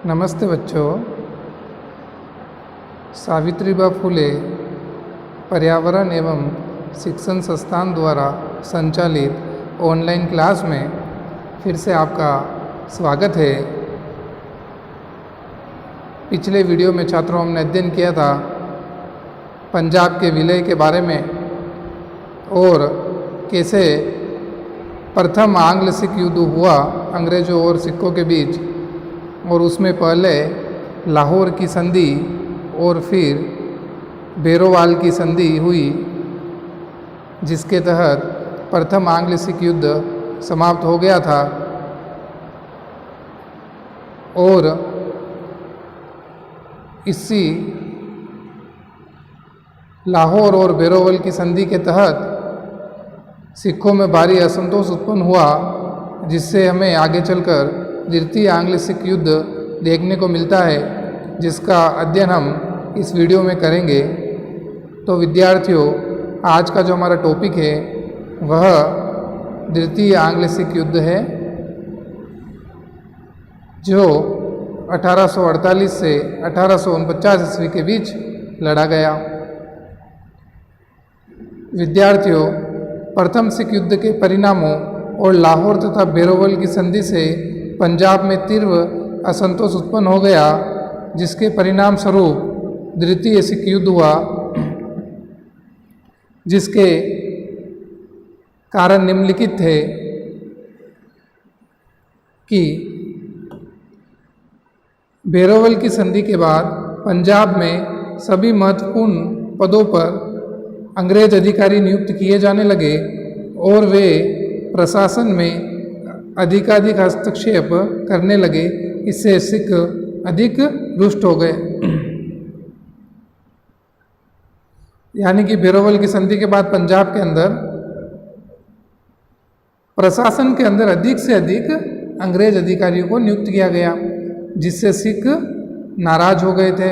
नमस्ते बच्चों। सावित्रीबाई फुले पर्यावरण एवं शिक्षण संस्थान द्वारा संचालित ऑनलाइन क्लास में फिर से आपका स्वागत है। पिछले वीडियो में छात्रों हमने अध्ययन किया था पंजाब के विलय के बारे में और कैसे प्रथम आंग्ल सिख युद्ध हुआ अंग्रेज़ों और सिखों के बीच, और उसमें पहले लाहौर की संधि और फिर बेरोवाल की संधि हुई, जिसके तहत प्रथम आंग्ल सिख युद्ध समाप्त हो गया था। और इसी लाहौर और बेरोवाल की संधि के तहत सिखों में भारी असंतोष उत्पन्न हुआ, जिससे हमें आगे चलकर द्वितीय आंग्ल सिख युद्ध देखने को मिलता है, जिसका अध्ययन हम इस वीडियो में करेंगे। तो विद्यार्थियों, आज का जो हमारा टॉपिक है वह द्वितीय आंग्ल सिख युद्ध है, जो 1848 से 1849 ईस्वी के बीच लड़ा गया। विद्यार्थियों, प्रथम सिख युद्ध के परिणामों और लाहौर तथा बेरोवाल की संधि से पंजाब में तीव्र असंतोष उत्पन्न हो गया, जिसके परिणाम स्वरूप द्वितीय सिख युद्ध हुआ, जिसके कारण निम्नलिखित थे कि बेरोवाल की संधि के बाद पंजाब में सभी महत्वपूर्ण पदों पर अंग्रेज अधिकारी नियुक्त किए जाने लगे और वे प्रशासन में अधिकाधिक हस्तक्षेप करने लगे। इससे सिख अधिक रुष्ट हो गए। यानी कि बेरोवाल की संधि के बाद पंजाब के अंदर प्रशासन के अंदर अधिक से अधिक अंग्रेज अधिकारियों को नियुक्त किया गया, जिससे सिख नाराज हो गए थे,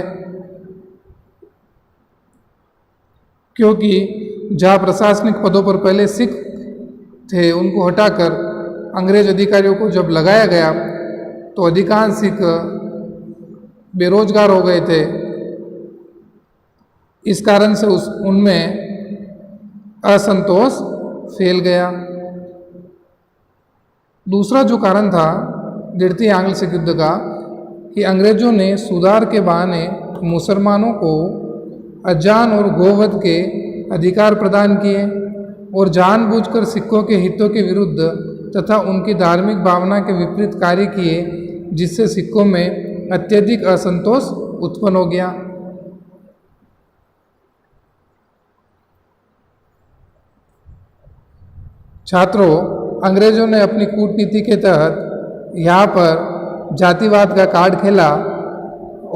क्योंकि जहाँ प्रशासनिक पदों पर पहले सिख थे उनको हटाकर अंग्रेज अधिकारियों को जब लगाया गया तो अधिकांश सिख बेरोजगार हो गए थे। इस कारण से उनमें असंतोष फैल गया। दूसरा जो कारण था द्वितीय आंग्ल सिख युद्ध का, कि अंग्रेजों ने सुधार के बहाने मुसलमानों को अजान और गोवध के अधिकार प्रदान किए और जानबूझकर सिखों के हितों के विरुद्ध तथा उनकी धार्मिक भावना के विपरीत कार्य किए, जिससे सिखों में अत्यधिक असंतोष उत्पन्न हो गया। छात्रों, अंग्रेजों ने अपनी कूटनीति के तहत यहाँ पर जातिवाद का कार्ड खेला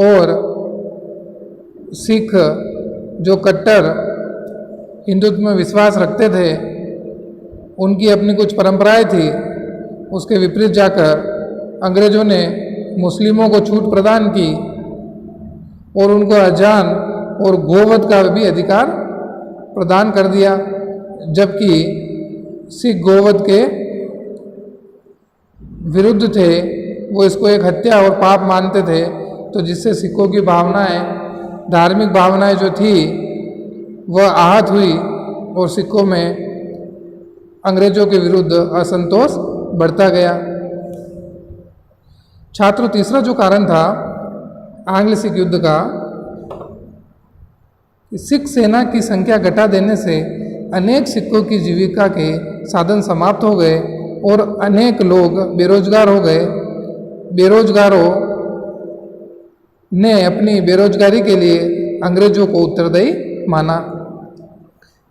और सिख जो कट्टर हिंदुत्व में विश्वास रखते थे, उनकी अपनी कुछ परंपराएं थी, उसके विपरीत जाकर अंग्रेजों ने मुस्लिमों को छूट प्रदान की और उनको अजान और गोवध का भी अधिकार प्रदान कर दिया, जबकि सिख गोवध के विरुद्ध थे। वो इसको एक हत्या और पाप मानते थे, तो जिससे सिखों की भावनाएं, धार्मिक भावनाएं जो थी वह आहत हुई और सिखों में अंग्रेजों के विरुद्ध असंतोष बढ़ता गया। छात्रों, तीसरा जो कारण था आंग्ल सिख युद्ध का, सिख सेना की संख्या घटा देने से अनेक सिखों की जीविका के साधन समाप्त हो गए और अनेक लोग बेरोजगार हो गए। बेरोजगारों ने अपनी बेरोजगारी के लिए अंग्रेजों को उत्तरदायी माना।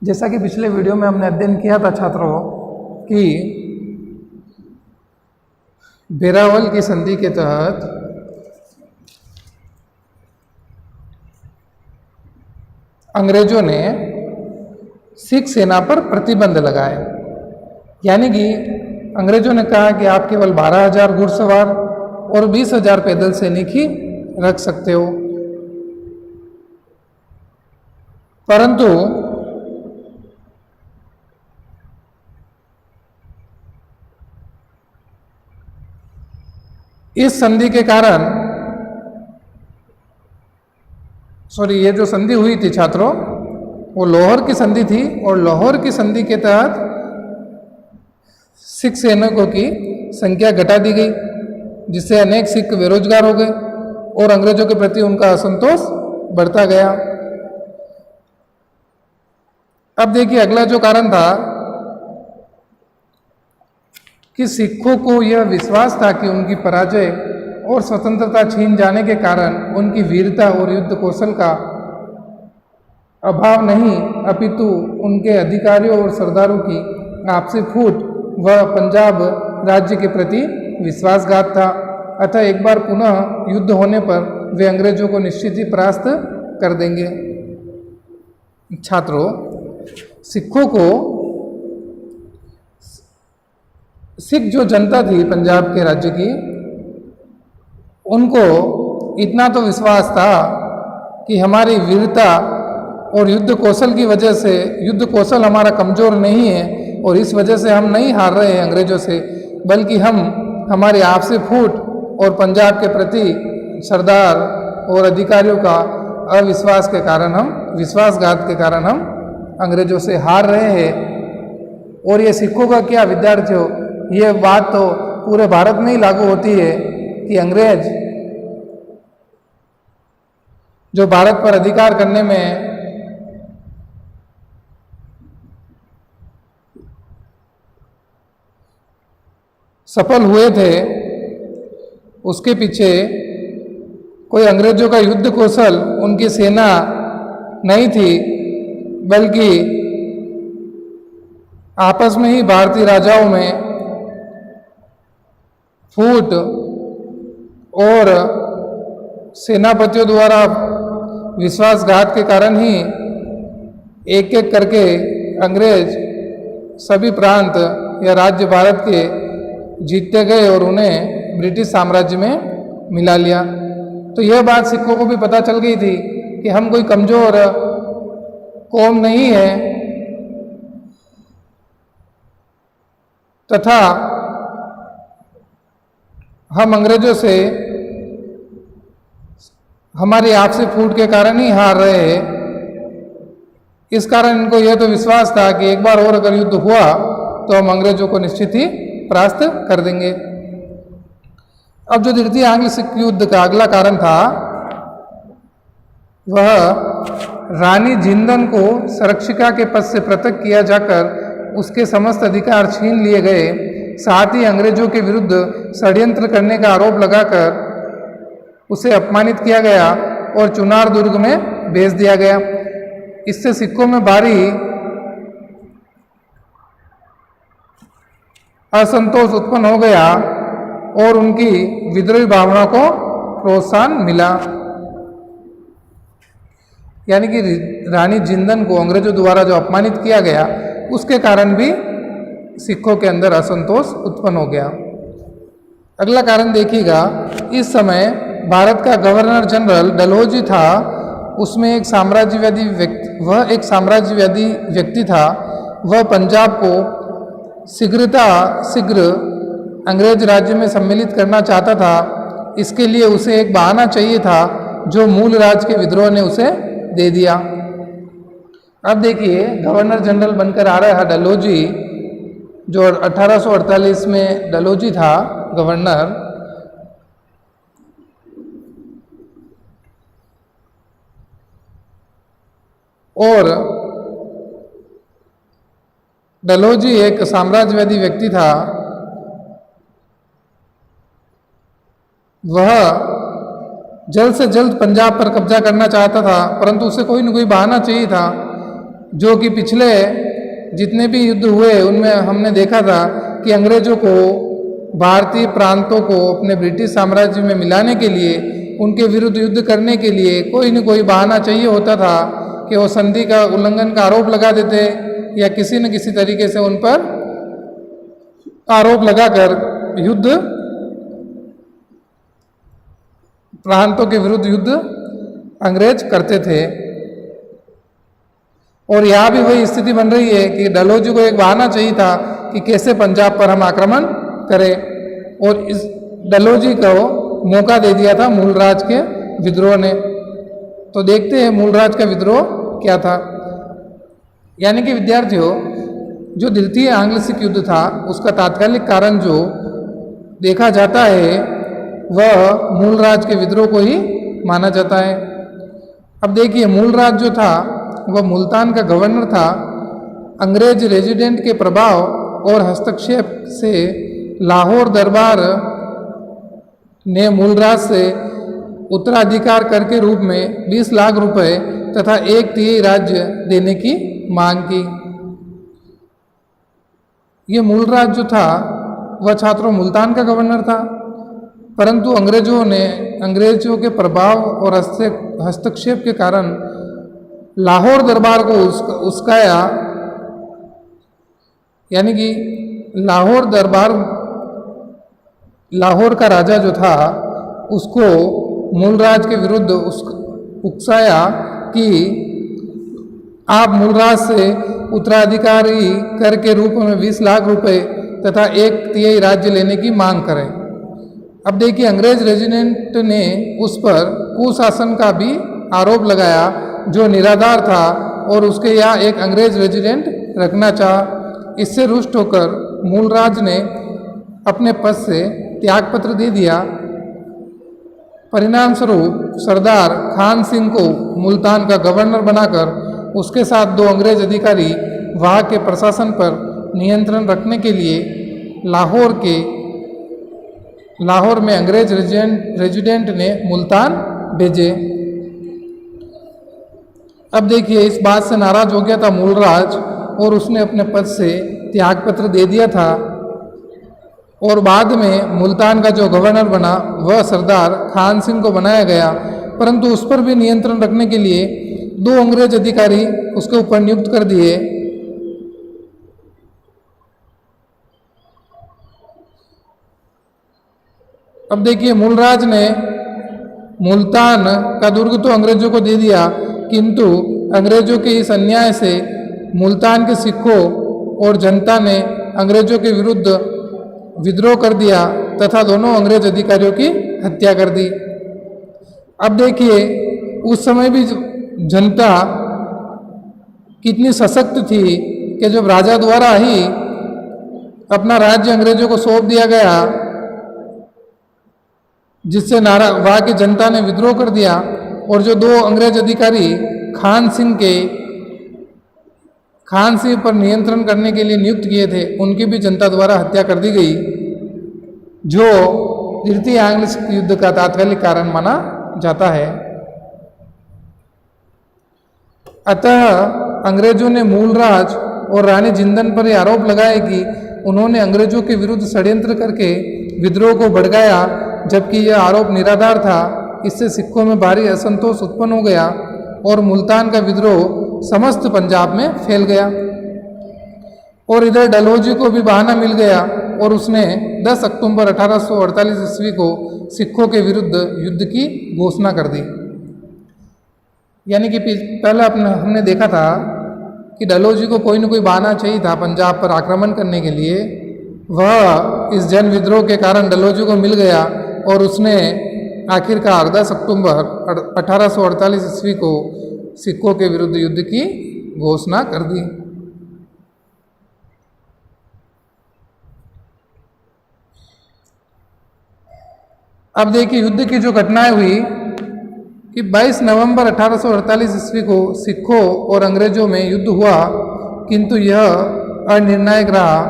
जैसा कि पिछले वीडियो में हमने अध्ययन किया था छात्रों, कि बेरोवाल की संधि के तहत अंग्रेजों ने सिख सेना पर प्रतिबंध लगाए। यानी कि अंग्रेजों ने कहा कि आप केवल 12,000 घुड़सवार और 20,000 पैदल सैनिक ही रख सकते हो। परंतु इस संधि के कारण सॉरी, ये जो संधि हुई थी छात्रों, वो लाहौर की संधि थी, और लाहौर की संधि के तहत सिख सैनिकों की संख्या घटा दी गई, जिससे अनेक सिख बेरोजगार हो गए और अंग्रेजों के प्रति उनका असंतोष बढ़ता गया। अब देखिए अगला जो कारण था कि सिखों को यह विश्वास था कि उनकी पराजय और स्वतंत्रता छीन जाने के कारण उनकी वीरता और युद्ध कौशल का अभाव नहीं, अपितु उनके अधिकारियों और सरदारों की आपसी फूट व पंजाब राज्य के प्रति विश्वासघात था। अतः एक बार पुनः युद्ध होने पर वे अंग्रेजों को निश्चित ही परास्त कर देंगे। छात्रों, सिखों को, सिख जो जनता थी पंजाब के राज्य की, उनको इतना तो विश्वास था कि हमारी वीरता और युद्ध कौशल की वजह से, युद्ध कौशल हमारा कमज़ोर नहीं है और इस वजह से हम नहीं हार रहे हैं अंग्रेज़ों से, बल्कि हम हमारी आपसी फूट और पंजाब के प्रति सरदार और अधिकारियों का अविश्वास के कारण, हम विश्वासघात के कारण हम अंग्रेज़ों से हार रहे हैं। और ये सिखों का क्या, विद्यार्थियों, ये बात तो पूरे भारत में ही लागू होती है कि अंग्रेज जो भारत पर अधिकार करने में सफल हुए थे, उसके पीछे कोई अंग्रेजों का युद्ध कौशल, उनकी सेना नहीं थी, बल्कि आपस में ही भारतीय राजाओं में फूट और सेनापतियों द्वारा विश्वासघात के कारण ही एक एक करके अंग्रेज सभी प्रांत या राज्य भारत के जीतते गए और उन्हें ब्रिटिश साम्राज्य में मिला लिया। तो यह बात सिखों को भी पता चल गई थी कि हम कोई कमज़ोर कौम नहीं है, तथा हम अंग्रेजों से हमारी आपसी फूट के कारण ही हार रहे हैं। इस कारण इनको यह तो विश्वास था कि एक बार और अगर युद्ध हुआ तो हम अंग्रेजों को निश्चित ही परास्त कर देंगे। अब जो द्वितीय आंग्ल सिख युद्ध का अगला कारण था, वह रानी जिंदन को संरक्षिका के पद से पृथक किया जाकर उसके समस्त अधिकार छीन लिए गए, साथ ही अंग्रेजों के विरुद्ध षड्यंत्र करने का आरोप लगाकर उसे अपमानित किया गया और चुनार दुर्ग में भेज दिया गया। इससे सिखों में भारी असंतोष उत्पन्न हो गया और उनकी विद्रोही भावना को प्रोत्साहन मिला। यानी कि रानी जिंदन को अंग्रेजों द्वारा जो अपमानित किया गया, उसके कारण भी सिखों के अंदर असंतोष उत्पन्न हो गया। अगला कारण देखिएगा, इस समय भारत का गवर्नर जनरल डलहौजी था, उसमें एक साम्राज्यवादी व्यक्ति था। वह पंजाब को शीघ्र अंग्रेज राज्य में सम्मिलित करना चाहता था। इसके लिए उसे एक बहाना चाहिए था जो मूल राज्य के विद्रोह ने उसे दे दिया। अब देखिए, गवर्नर जनरल बनकर आ रहा है डलहौजी, जो 1848 में डलहौजी था गवर्नर। और डलहौजी एक साम्राज्यवादी व्यक्ति था। वह जल्द से जल्द पंजाब पर कब्जा करना चाहता था, परंतु उसे कोई न कोई बहाना चाहिए था, जो कि पिछले जितने भी युद्ध हुए उनमें हमने देखा था कि अंग्रेजों को भारतीय प्रांतों को अपने ब्रिटिश साम्राज्य में मिलाने के लिए, उनके विरुद्ध युद्ध करने के लिए कोई न कोई बहाना चाहिए होता था कि वो संधि का उल्लंघन का आरोप लगा देते या किसी न किसी तरीके से उन पर आरोप लगाकर युद्ध, प्रांतों के विरुद्ध युद्ध अंग्रेज करते थे। और यहाँ भी वही स्थिति बन रही है कि डलहौजी को एक बहाना चाहिए था कि कैसे पंजाब पर हम आक्रमण करें, और इस डलहौजी को मौका दे दिया था मूलराज के विद्रोह ने। तो देखते हैं मूलराज का विद्रोह क्या था। यानी कि विद्यार्थियों, जो द्वितीय आंग्ल सिख युद्ध था उसका तात्कालिक कारण जो देखा जाता है वह मूलराज के विद्रोह को ही माना जाता है। अब देखिए, मूलराज जो था वह मुल्तान का गवर्नर था। अंग्रेज रेजिडेंट के प्रभाव और हस्तक्षेप से लाहौर दरबार ने मूलराज से उत्तराधिकार कर के रूप में 20 लाख रुपए तथा 1/3 राज्य देने की मांग की। ये मूलराज जो था वह छात्रों मुल्तान का गवर्नर था, परंतु अंग्रेजों के प्रभाव और हस्तक्षेप के कारण लाहौर दरबार को उस्काया। यानी कि लाहौर का राजा जो था उसको मूलराज के विरुद्ध उकसाया कि आप मूलराज से उत्तराधिकारी कर के रूप में 20 लाख रुपए तथा 1/3 राज्य लेने की मांग करें। अब देखिए, अंग्रेज रेजिडेंट ने उस पर कुशासन का भी आरोप लगाया जो निराधार था और उसके यहाँ एक अंग्रेज रेजिडेंट रखना चाहा। इससे रुष्ट होकर मूलराज ने अपने पद से त्यागपत्र दे दिया। परिणाम स्वरूप सरदार खान सिंह को मुल्तान का गवर्नर बनाकर उसके साथ 2 अंग्रेज अधिकारी वहाँ के प्रशासन पर नियंत्रण रखने के लिए लाहौर में अंग्रेज रेजिडेंट ने मुल्तान भेजे। अब देखिए, इस बात से नाराज हो गया था मूलराज और उसने अपने पद से त्यागपत्र दे दिया था और बाद में मुल्तान का जो गवर्नर बना वह सरदार खान सिंह को बनाया गया, परंतु उस पर भी नियंत्रण रखने के लिए 2 अंग्रेज अधिकारी उसके ऊपर नियुक्त कर दिए। अब देखिए, मूलराज ने मुल्तान का दुर्ग तो अंग्रेजों को दे दिया, किंतु अंग्रेजों के इस अन्याय से मुल्तान के सिखों और जनता ने अंग्रेजों के विरुद्ध विद्रोह कर दिया तथा दोनों अंग्रेज अधिकारियों की हत्या कर दी। अब देखिए, उस समय भी जनता कितनी सशक्त थी कि जब राजा द्वारा ही अपना राज्य अंग्रेजों को सौंप दिया गया, जिससे वहाँ की जनता ने विद्रोह कर दिया और जो 2 अंग्रेज अधिकारी खान सिंह पर नियंत्रण करने के लिए नियुक्त किए थे उनकी भी जनता द्वारा हत्या कर दी गई, जो तृतीय आंग्ल सिख युद्ध का तात्कालिक कारण माना जाता है। अतः अंग्रेजों ने मूलराज और रानी जिंदन पर यह आरोप लगाया कि उन्होंने अंग्रेजों के विरुद्ध षड्यंत्र करके विद्रोह को भड़काया, जबकि यह आरोप निराधार था। इससे सिखों में भारी असंतोष उत्पन्न हो गया और मुल्तान का विद्रोह समस्त पंजाब में फैल गया। और इधर डलहौजी को भी बहाना मिल गया और उसने 10 अक्टूबर 1848 ईस्वी को सिखों के विरुद्ध युद्ध की घोषणा कर दी। यानी कि पहले हमने देखा था कि डलहौजी को कोई न कोई बहाना चाहिए था पंजाब पर आक्रमण करने के लिए। वह इस जन विद्रोह के कारण डलहौजी को मिल गया और उसने आखिरकार 10 अक्टूबर 1848 ईस्वी को सिखों के विरुद्ध युद्ध की घोषणा कर दी। अब देखिए, युद्ध की जो घटनाएं हुई कि 22 नवंबर 1848 ईस्वी को सिखों और अंग्रेजों में युद्ध हुआ, किंतु यह अनिर्णायक रहा।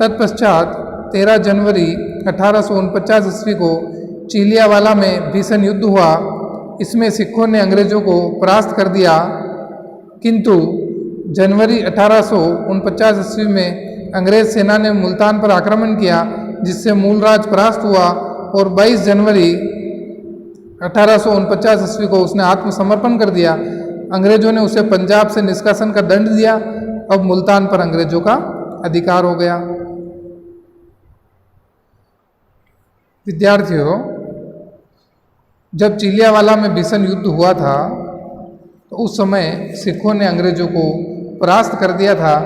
तत्पश्चात 13 जनवरी 1849 ईस्वी को चिलियावाला में भीषण युद्ध हुआ। इसमें सिखों ने अंग्रेजों को परास्त कर दिया, किंतु जनवरी 1849 ईस्वी में अंग्रेज सेना ने मुल्तान पर आक्रमण किया, जिससे मूलराज परास्त हुआ और 22 जनवरी 1849 ईस्वी को उसने आत्मसमर्पण कर दिया। अंग्रेजों ने उसे पंजाब से निष्कासन का दंड दिया। अब मुल्तान पर अंग्रेजों का अधिकार हो गया। विद्यार्थियों, जब चिलियावाला में भीषण युद्ध हुआ था तो उस समय सिखों ने अंग्रेजों को परास्त कर दिया था,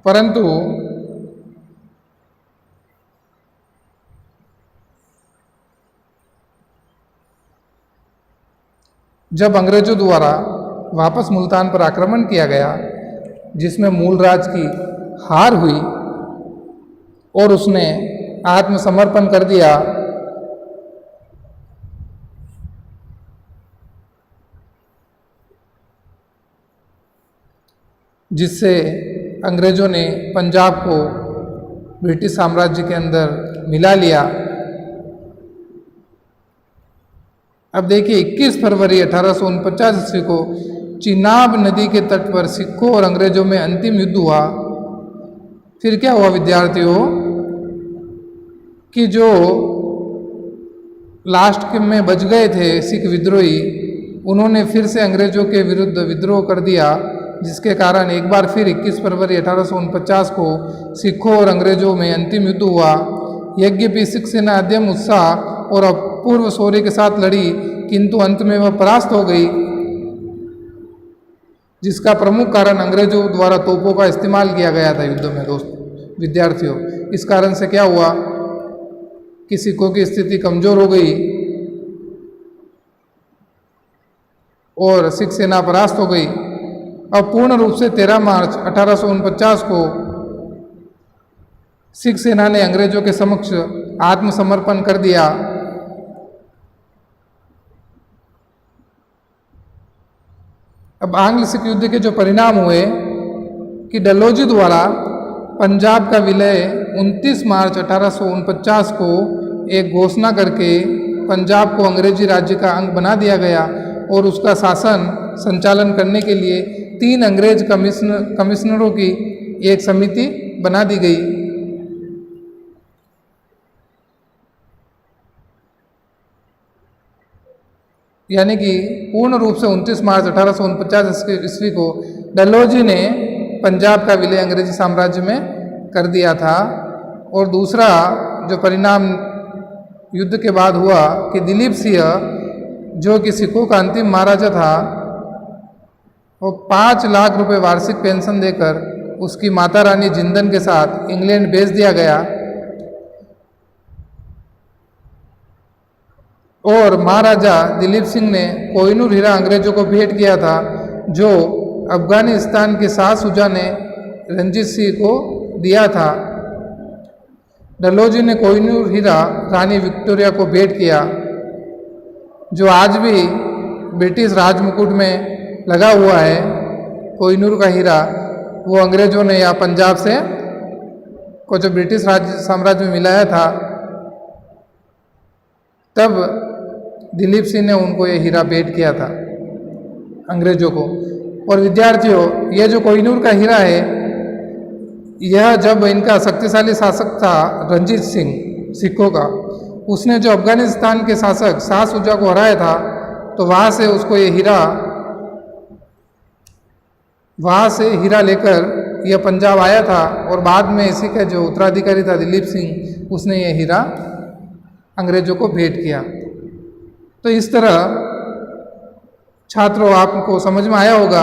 परंतु जब अंग्रेजों द्वारा वापस मुल्तान पर आक्रमण किया गया, जिसमें मूलराज की हार हुई और उसने आत्मसमर्पण कर दिया, जिससे अंग्रेजों ने पंजाब को ब्रिटिश साम्राज्य के अंदर मिला लिया। अब देखिए 21 फरवरी 1849 ईस्वी को चिनाब नदी के तट पर सिखों और अंग्रेजों में अंतिम युद्ध हुआ। फिर क्या हुआ विद्यार्थियों कि जो लास्ट में बच गए थे सिख विद्रोही, उन्होंने फिर से अंग्रेजों के विरुद्ध विद्रोह कर दिया, जिसके कारण एक बार फिर 21 फरवरी 1849 को सिखों और अंग्रेजों में अंतिम युद्ध हुआ। यद्यपि सिख सेना अध्यम उत्साह और अपूर्व शौर्य के साथ लड़ी, किंतु अंत में वह परास्त हो गई, जिसका प्रमुख कारण अंग्रेजों द्वारा तोपों का इस्तेमाल किया गया था युद्ध में। विद्यार्थियों, इस कारण से क्या हुआ कि सिखों की स्थिति कमजोर हो गई और सिख सेना परास्त हो गई। अब पूर्ण रूप से 13 मार्च 1849 को सिख सेना ने अंग्रेजों के समक्ष आत्मसमर्पण कर दिया। अब आंग्ल सिख युद्ध के जो परिणाम हुए कि डलहौजी द्वारा पंजाब का विलय 29 मार्च 1849 को एक घोषणा करके पंजाब को अंग्रेजी राज्य का अंग बना दिया गया और उसका शासन संचालन करने के लिए 3 अंग्रेज कमिश्नरों की एक समिति बना दी गई। यानी कि पूर्ण रूप से 29 मार्च 1849 ईस्वी को डलहौजी ने पंजाब का विलय अंग्रेजी साम्राज्य में कर दिया था। और दूसरा जो परिणाम युद्ध के बाद हुआ कि दिलीप सिंह, जो कि सिखों का अंतिम महाराजा था, वो 5 लाख रुपए वार्षिक पेंशन देकर उसकी माता रानी जिंदन के साथ इंग्लैंड भेज दिया गया। और महाराजा दिलीप सिंह ने कोहिनूर हीरा अंग्रेजों को भेंट किया था, जो अफगानिस्तान के शाह शुजा ने रंजीत सिंह को दिया था। डलहौजी ने कोहिनूर हीरा रानी विक्टोरिया को भेंट किया, जो आज भी ब्रिटिश राजमुकुट में लगा हुआ है। कोहिनूर का हीरा वो अंग्रेजों ने या पंजाब से को जो ब्रिटिश राज्य साम्राज्य में मिलाया था, तब दिलीप सिंह ने उनको ये हीरा भेंट किया था अंग्रेजों को। और विद्यार्थियों, यह जो कोहिनूर का हीरा है, यह जब इनका शक्तिशाली शासक था रंजीत सिंह सिखों का, उसने जो अफगानिस्तान के शासक शाह शुजा को हराया था, तो वहाँ से उसको ये हीरा, वहाँ से हीरा लेकर यह पंजाब आया था। और बाद में इसी का जो उत्तराधिकारी था दिलीप सिंह, उसने ये हीरा अंग्रेजों को भेंट किया। तो इस तरह छात्रों, आपको समझ में आया होगा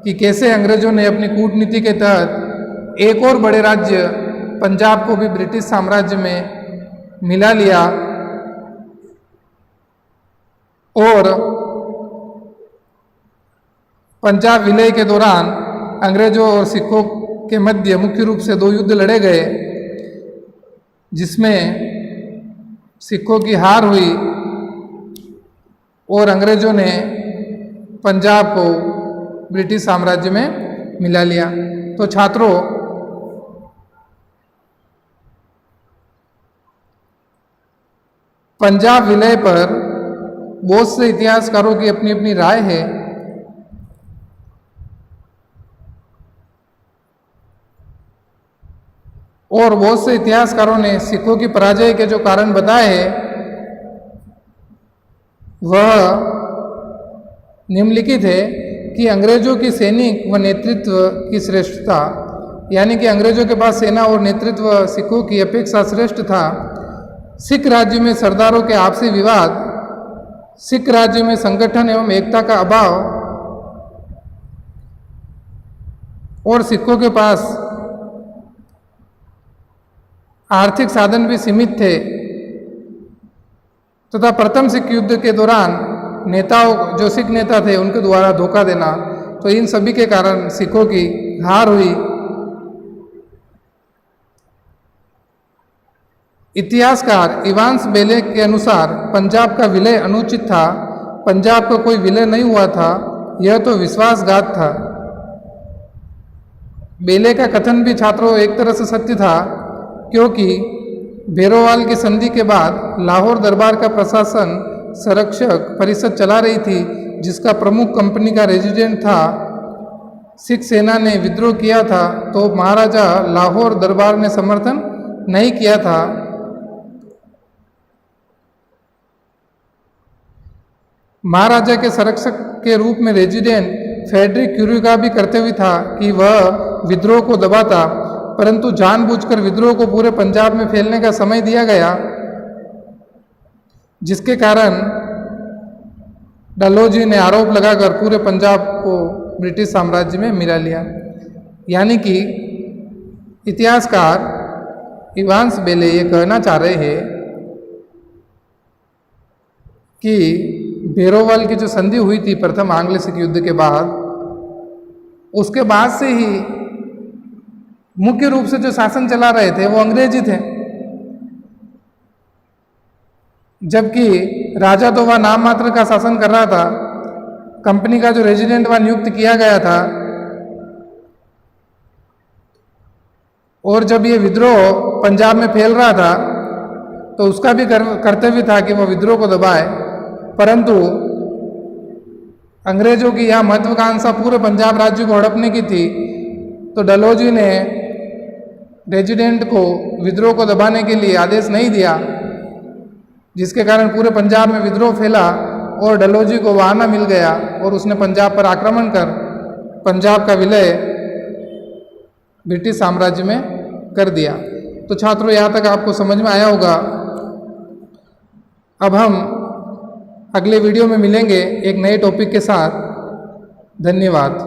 कि कैसे अंग्रेजों ने अपनी कूटनीति के तहत एक और बड़े राज्य पंजाब को भी ब्रिटिश साम्राज्य में मिला लिया और पंजाब विलय के दौरान अंग्रेजों और सिखों के मध्य मुख्य रूप से 2 युद्ध लड़े गए, जिसमें सिखों की हार हुई और अंग्रेजों ने पंजाब को ब्रिटिश साम्राज्य में मिला लिया। तो छात्रों, पंजाब विलय पर बहुत से इतिहासकारों की अपनी अपनी राय है। और बहुत से इतिहासकारों ने सिखों की पराजय के जो कारण बताए हैं, वह निम्नलिखित है कि अंग्रेजों की सैनिक व नेतृत्व की श्रेष्ठता, यानी कि अंग्रेजों के पास सेना और नेतृत्व सिखों की अपेक्षा श्रेष्ठ था। सिख राज्य में सरदारों के आपसी विवाद, सिख राज्य में संगठन एवं एकता का अभाव और सिखों के पास आर्थिक साधन भी सीमित थे तथा प्रथम सिख युद्ध के दौरान नेताओं, जो सिख नेता थे, उनके द्वारा धोखा देना, तो इन सभी के कारण सिखों की हार हुई। इतिहासकार इवांस बेले के अनुसार पंजाब का विलय अनुचित था। पंजाब का कोई विलय नहीं हुआ था, यह तो विश्वासघात था। बेले का कथन भी छात्रों एक तरह से सत्य था, क्योंकि भैरोवाल की संधि के बाद लाहौर दरबार का प्रशासन संरक्षक परिषद चला रही थी, जिसका प्रमुख कंपनी का रेजिडेंट था। सिख सेना ने विद्रोह किया था, तो महाराजा लाहौर दरबार ने समर्थन नहीं किया था। महाराजा के संरक्षक के रूप में रेजिडेंट फ्रेडरिक क्यूरी का भी कर्तव्य था कि वह विद्रोह को दबाता, परंतु जानबूझकर विद्रोह को पूरे पंजाब में फैलने का समय दिया गया, जिसके कारण डलहौजी ने आरोप लगाकर पूरे पंजाब को ब्रिटिश साम्राज्य में मिला लिया। यानी कि इतिहासकार इवांस बेले ये कहना चाह रहे हैं कि भैरोवाल की जो संधि हुई थी प्रथम आंग्ल सिख युद्ध के बाद, उसके बाद से ही मुख्य रूप से जो शासन चला रहे थे वो अंग्रेजी थे, जबकि राजा तो वह नाम मात्र का शासन कर रहा था। कंपनी का जो रेजिडेंट वह नियुक्त किया गया था, और जब ये विद्रोह पंजाब में फैल रहा था तो उसका भी कर्तव्य था कि वह विद्रोह को दबाए, परंतु अंग्रेजों की यह महत्वाकांक्षा पूरे पंजाब राज्य को हड़पने की थी, तो डलहौजी ने रेजिडेंट को विद्रोह को दबाने के लिए आदेश नहीं दिया, जिसके कारण पूरे पंजाब में विद्रोह फैला और डलहौजी को बहाना मिल गया और उसने पंजाब पर आक्रमण कर पंजाब का विलय ब्रिटिश साम्राज्य में कर दिया। तो छात्रों, यहाँ तक आपको समझ में आया होगा। अब हम अगले वीडियो में मिलेंगे एक नए टॉपिक के साथ। धन्यवाद।